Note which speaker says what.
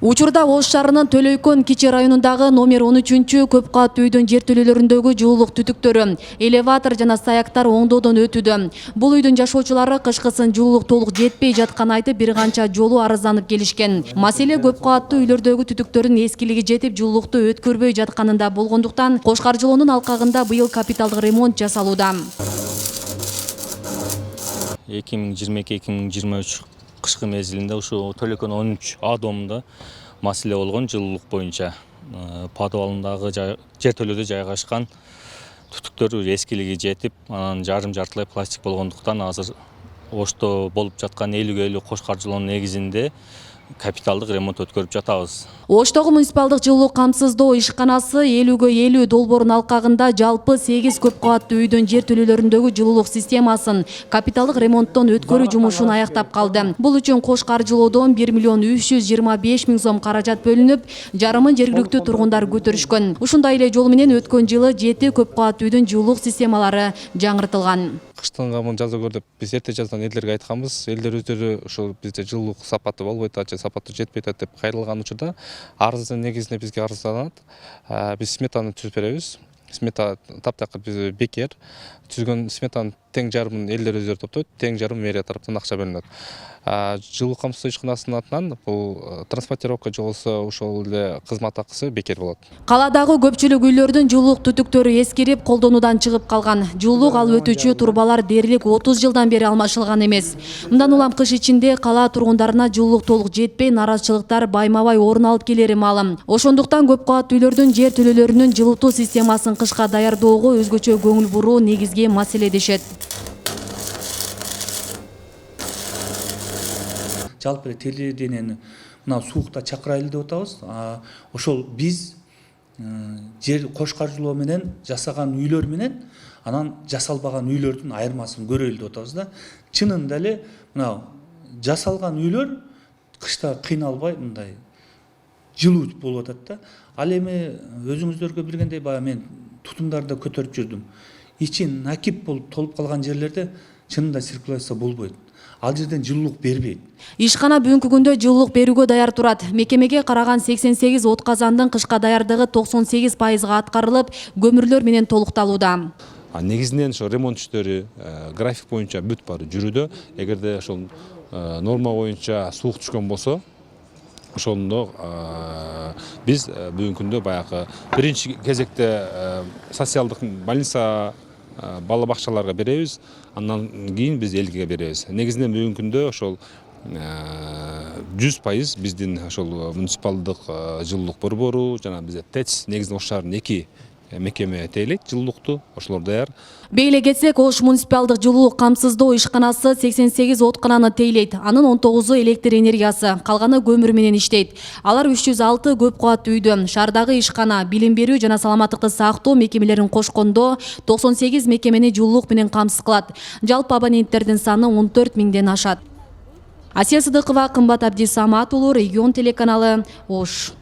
Speaker 1: Учурда Ош шаарынын Төлөйкөн кичи районундагы номер 13 көп каттуу үйдүн жертөлөлөрүндөгү жылуулук түтүктөрү, элеватор жана саяктар оңдоодон өтүүдө. Бул үйдүн жашоочулары кышкысын жылуулук толук жетпей жатканын айтып бир канча жолу арызданып келишкен. Маселе көп каттуу үйлөрдөгү түтүктөрдүн эскилиги жетип жылуулукту өткөрбөй жатканында болгондуктан Кош каржылоонун алкагында быйыл капиталдык ремонт жасалууда.
Speaker 2: 2022-2023 кышкы мезгилинде ушу Төлөкөн 13А домунда маселе болгон жылуулук боюнча подвалындагы жертөлөдө жайгашкан түтүктөр эскилиги жетип, анан жарым-жартылай пластик болгондуктан азыр Ошто болуп жаткан 50-50 Кош каржылоонун негизинде капиталдык ремонт өткөрүп жатабыз.
Speaker 1: Оштогу муниципалдык жылуулук камсыздоо ишканасы 50-50 долбоорун алкагында жалпы 8 көп кабаттуу үйдүн жертөлөлөрүндөгү жылуулук системасын капиталдык ремонттон өткөрүү жумушун аяктап калды. Бул үчүн Кош каржылоодон 1.325.000 сом каражат бөлүнүп, жарымын жергиликтүү тургундар көтөрүшкөн. Ушундай эле жол менен өткөн жылы 7 көп кабаттуу үйдүн жылуулук системалары жаңыртылган.
Speaker 3: Кыштын камын жаза көр деп биз эрте жаздан элдерге айтканбыз. Элдер өздөрү ошол бизде жылуулук сапаты болбойт, сапаты жетпей атат деп кайрылган учурда арыздын негизинде бизге арызданат. Биз сметаны түзүп беребиз. Смета таптакыр биз бекер түзгөн сметанын тең жарымын элдер өздөрү топтойт, тең жарым мэрия тараптан акча бөлүнөт. Жылуулук камсыздоо ишканасынын атынан бул транспортировка же болбосо ошол эле кызмат акысы бекер болот.
Speaker 1: Каладагы көпчүлүк үйлөрдүн жылуулук түтүктөрү эскирип, колдонуудан чыгып калган. Жылуулук алып өтүүчү турбалар дээрлик 30 жылдан бери алмашылган эмес. Мындан улам кыш ичинде кала тургундарына жылуулук толук жетпей, нараазычылыктар байма-бай орун алып келери маалым. Ошондуктан көп кабаттуу үйлөрдүн жертөлөлөрүнүн жылытуу системасын кышка даярдоого өзгөчө көңүл буруу негизги маселе дешет.
Speaker 4: Жалпы теледенени мына суукта чакырайлы деп атабыз. Ошол биз жер Кош каржылоо менен жасаган үйлөр менен анан жасалбаган үйлөрдүн айырмасын көрөлү деп атабыз да. Чынында эле мына жасалган үйлөр кышта кыйналбай мындай жылуу болуп атат да. Ал эми өзүңүздөргө билгендей баягы мен тутумдарды көтөрүп жүрдүм. Ичи накип болуп толуп калган жерлерде чынында циркуляция болбойт. Ал жерден жылуулук бербейт.
Speaker 1: Ишкана бүгүнкү күндө жылуулук берүүгө даяр турат. Мекемеге караган 88 от казандын кышка даярдыгы 98%га аткарылып, көмүрлөр менен толукталууда.
Speaker 5: Негизинен ошо ремонт иштери график боюнча бүт баары жүрүүдө. Эгерде ошол норма боюнча суук түшкөн болсо, ошондо биз бүгүнкү күндө баягы биринчи кезекте социалдык больница бала бакчаларга беребиз, андан кийин биз элге беребиз. Негизинен бүгүнкү күндө ошол 100% биздин ошол муниципалдык жылуулук борбору жана бизде ТЭЦ негизинен Ош шаарынын 2 мекеме тейлейт жылуулукту, ошолор даяр.
Speaker 1: Бейле кетсек, Ош муниципалдык жылуулук камсыздоо ишканасы 88 откананы тейлейт. Анын 19-у электр энергиясы, калганы көмүр менен иштейт. Алар 306 көп кабаттуу үйдө. Шаардагы ишкана, билим берүү жана саламаттыкты сактоо мекемелерин кошкондо 98 мекемени жылуулук менен камсыз кылат. Жалпы абоненттердин саны 14 миңден ашат. Асия Сыдыкова, Кымбат Абдисамат уулу, Регион телеканалы, Ош.